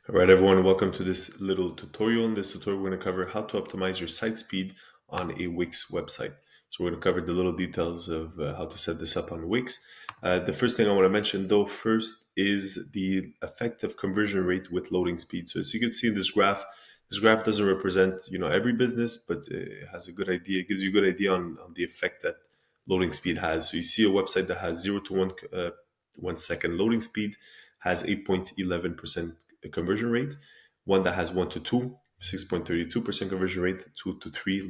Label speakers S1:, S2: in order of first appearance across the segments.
S1: All right, everyone, welcome to this little tutorial. In this tutorial, we're going to cover how to optimize your site speed on a Wix website. So we're going to cover the little details of how to set this up on Wix. The first thing I want to mention, though, first is the effective conversion rate with loading speed. So as you can see in this graph doesn't represent every business, but it has a good idea. It gives you a good idea on the effect that loading speed has. So you see a website that has 0 to 1 second loading speed has 8.11% conversion rate. One that has 1 to 2, 6.32% conversion rate, 2 to 3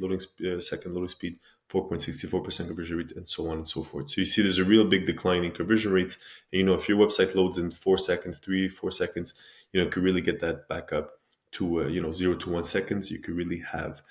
S1: second loading speed, 4.64% conversion rate, and so on and so forth. So you see there's a real big decline in conversion rates. And, if your website loads in 4 seconds, 4 seconds, you could really get that back up to 0 to 1 seconds. You could really have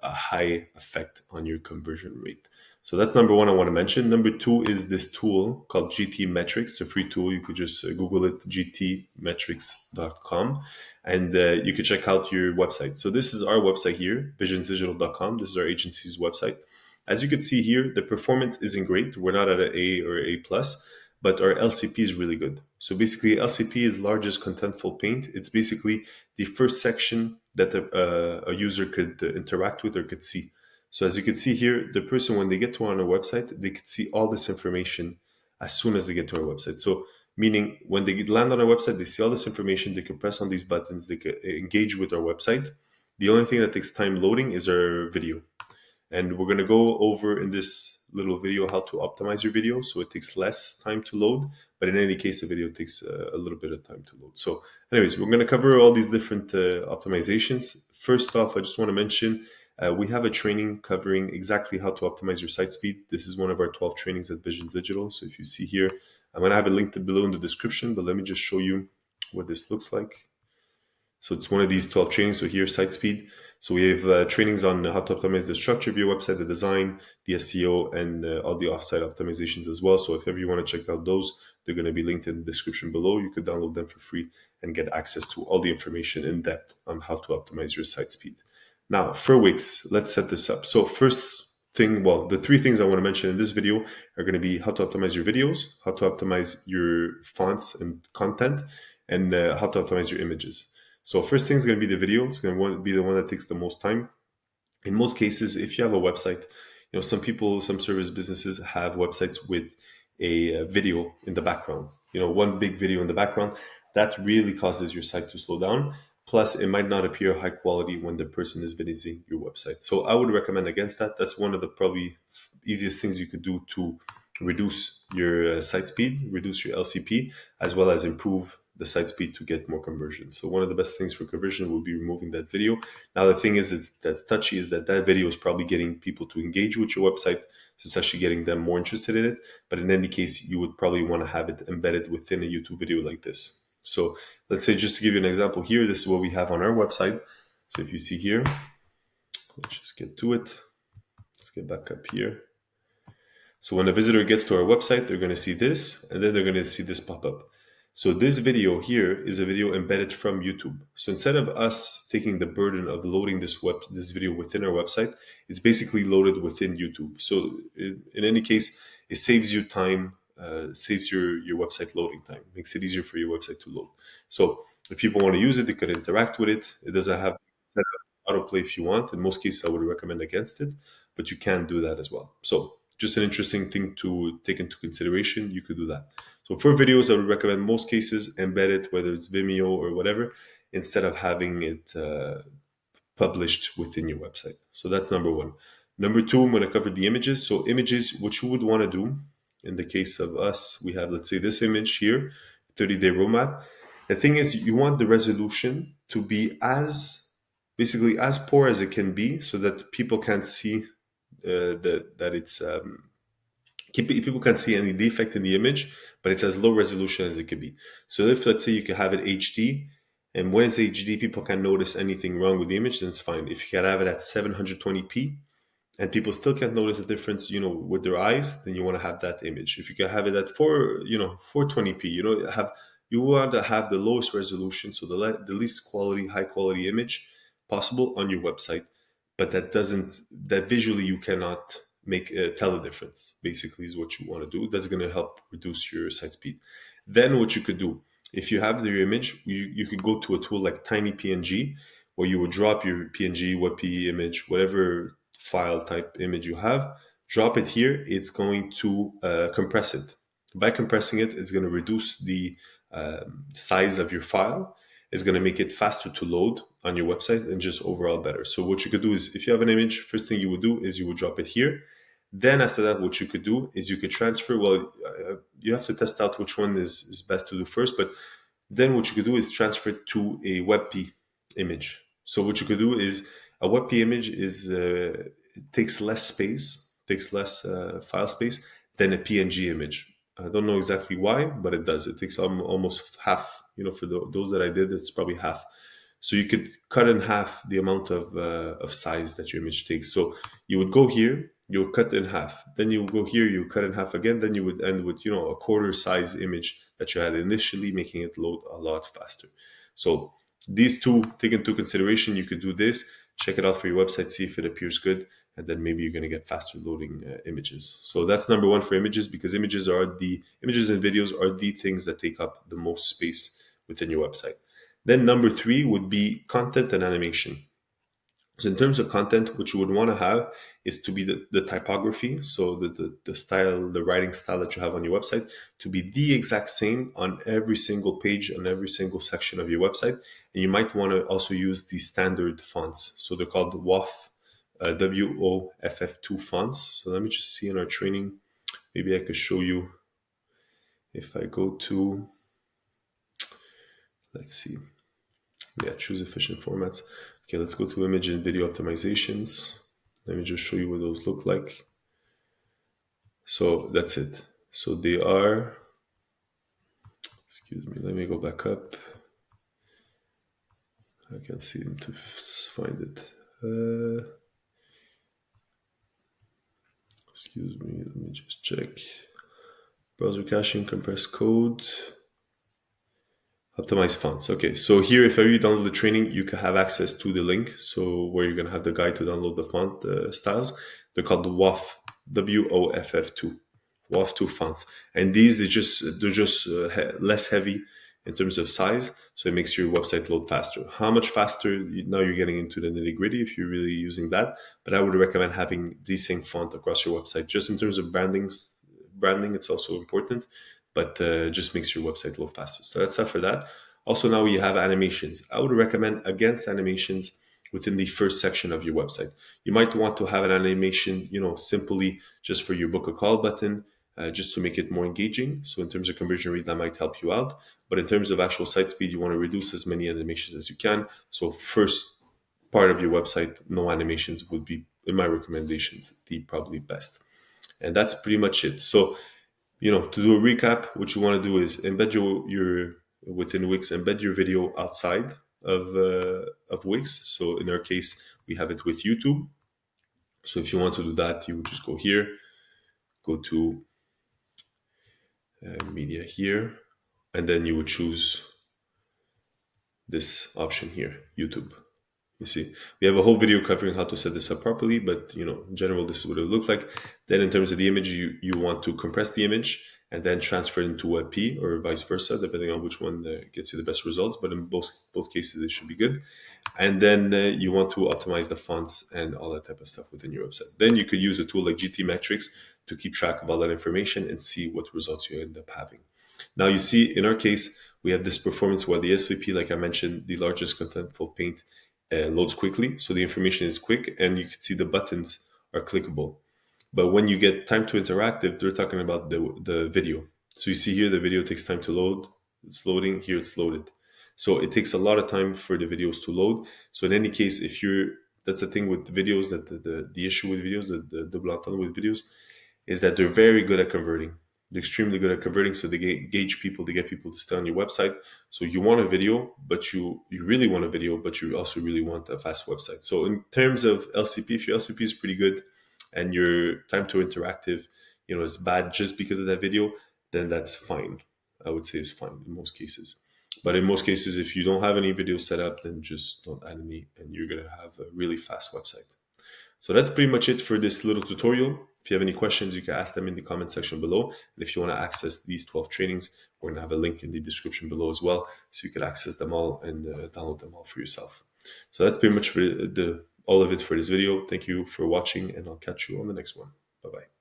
S1: a high effect on your conversion rate. So that's number one I want to mention. Number two is this tool called GT Metrics. It's a free tool. You could just Google it, gtmetrics.com, and you could check out your website. So this is our website here, visionsdigital.com. This is our agency's website. As you can see here, the performance isn't great. We're not at an A or A plus, but our LCP is really good. So basically, LCP is largest contentful paint. It's basically the first section that a user could interact with or could see. So as you can see here, the person, when they get to our website, they could see all this information as soon as they get to our website. So meaning when they land on our website, they see all this information, they can press on these buttons, they can engage with our website. The only thing that takes time loading is our video. And we're going to go over in this little video how to optimize your video so it takes less time to load. But in any case, the video takes a little bit of time to load. So anyways, we're going to cover all these different optimizations. First off, I just want to mention we have a training covering exactly how to optimize your site speed. This is one of our 12 trainings at Vizions Digital. So if you see here, I'm going to have it linked below in the description, but let me just show you what this looks like. So it's one of these 12 trainings. So here's site speed. So we have trainings on how to optimize the structure of your website, the design, the SEO, and all the offsite optimizations as well. So if ever you want to check out those, they're going to be linked in the description below. You could download them for free and get access to all the information in depth on how to optimize your site speed. Now, for Wix, let's set this up. So first thing, well, the three things I want to mention in this video are going to be how to optimize your videos, how to optimize your fonts and content, and how to optimize your images. So first thing is going to be the video. It's going to be the one that takes the most time. In most cases, if you have a website, some people, some service businesses have websites with a video in the background, one big video in the background. That really causes your site to slow down. Plus, it might not appear high quality when the person is visiting your website. So I would recommend against that. That's one of the probably easiest things you could do to reduce your site speed, reduce your LCP, as well as improve the site speed to get more conversions. So one of the best things for conversion would be removing that video. Now the thing is, that's touchy, is that video is probably getting people to engage with your website. So it's actually getting them more interested in it. But in any case, you would probably want to have it embedded within a YouTube video like this. So let's say, just to give you an example here, this is what we have on our website. So if you see here, let's just get to it. Let's get back up here. So when a visitor gets to our website, they're going to see this, and then they're going to see this pop up. So this video here is a video embedded from YouTube. So instead of us taking the burden of loading this video within our website, it's basically loaded within YouTube. So in any case, it saves you time, saves your website loading time, makes it easier for your website to load. So if people want to use it, they could interact with it. It doesn't have autoplay if you want. In most cases, I would recommend against it, but you can do that as well. So just an interesting thing to take into consideration. You could do that. So for videos, I would recommend most cases embed it, whether it's Vimeo or whatever, instead of having it published within your website. So that's number one. Number two, I'm going to cover the images. So images, what you would want to do in the case of us, we have, let's say, this image here, 30-day roadmap. The thing is, you want the resolution to be basically as poor as it can be, so that people can't see that it's people can't see any defect in the image, but it's as low resolution as it can be. So if, let's say, you can have it HD, and when it's HD, people can't notice anything wrong with the image, then it's fine. If you can have it at 720p and people still can't notice the difference, with their eyes, then you want to have that image. If you can have it at 420p, you want to have the lowest resolution, so the least high quality image possible on your website, but that visually you cannot tell the difference. Basically, is what you want to do. That's going to help reduce your site speed. Then what you could do, If you have your image, you could go to a tool like Tiny PNG, where you would drop your PNG, WebP image, whatever file type image you have, drop it here. It's going to compress it. By compressing it, it's going to reduce the size of your file. It's going to make it faster to load on your website and just overall better. So what you could do is, if you have an image, first thing you would do is you would drop it here. Then after that, what you could do is you could transfer. Well, you have to test out which one is best to do first, but then what you could do is transfer it to a WebP image. So what you could do is a WebP image it takes less space, takes less file space than a PNG image. I don't know exactly why, but it does. It takes almost half. For those that I did, it's probably half. So you could cut in half the amount of size that your image takes. So you would go here, you would cut in half. Then you would go here, you would cut in half again. Then you would end with a quarter size image that you had initially, making it load a lot faster. So these two, take into consideration. You could do this, check it out for your website, see if it appears good, and then maybe you're going to get faster loading images. So that's number one for images, because images and videos are the things that take up the most space within your website. Then number three would be content and animation. So in terms of content, what you would want to have is to be the typography, so the style, the writing style that you have on your website, to be the exact same on every single page, on every single section of your website. And you might want to also use the standard fonts. So they're called WOFF, WOFF2 fonts. So let me just see in our training. Maybe I could show you if I go to, let's see. Yeah, choose efficient formats. Okay, let's go to image and video optimizations. Let me just show you what those look like. So that's it. So they are, excuse me, let me go back up. I can't see them to find it. Excuse me, let me just check. Browser caching, compressed code. Optimize fonts. Okay, so here, if you download the training, you can have access to the link. So where you're going to have the guide to download the font styles. They're called the WOFF, WOFF2, WOFF2 fonts. And these, they're just less heavy in terms of size. So it makes your website load faster. How much faster? Now you're getting into the nitty gritty if you're really using that. But I would recommend having the same font across your website. Just in terms of branding, it's also important, but just makes your website load faster. So that's that for that. Also, now we have animations. I would recommend against animations within the first section of your website. You might want to have an animation, simply just for your book a call button, just to make it more engaging. So in terms of conversion rate, that might help you out. But in terms of actual site speed, you want to reduce as many animations as you can. So first part of your website, no animations would be, in my recommendations, the probably best. And that's pretty much it. So, to do a recap, what you want to do is embed your within Wix, embed your video outside of Wix. So in our case, we have it with YouTube. So if you want to do that, you would just go here, go to media here, and then you would choose this option here, YouTube. You see, we have a whole video covering how to set this up properly, but in general, this is what it would look like. Then in terms of the image, you want to compress the image and then transfer it into WebP or vice versa, depending on which one gets you the best results. But in both cases, it should be good. And then you want to optimize the fonts and all that type of stuff within your website. Then you could use a tool like GTmetrix to keep track of all that information and see what results you end up having. Now you see, in our case, we have this performance where the SCP, like I mentioned, the largest contentful paint, loads quickly. So the information is quick and you can see the buttons are clickable. But when you get time to interactive, they're talking about the video. So you see here, the video takes time to load. It's loading. Here it's loaded. So it takes a lot of time for the videos to load. So in any case, that's the thing with videos, that the issue with videos, the double entendre with videos, is that they're very good at converting. They're extremely good at converting. So they gauge people, they get people to stay on your website. So you want a video, but you really want a video, but you also really want a fast website. So in terms of LCP, if your LCP is pretty good and your time to interactive, is bad just because of that video, then that's fine. I would say it's fine in most cases. But in most cases, if you don't have any videos set up, then just don't add any and you're going to have a really fast website. So that's pretty much it for this little tutorial. If you have any questions, you can ask them in the comment section below. And if you want to access these 12 trainings, we're going to have a link in the description below as well, so you can access them all and download them all for yourself. So that's pretty much for all of it for this video. Thank you for watching, and I'll catch you on the next one. Bye-bye.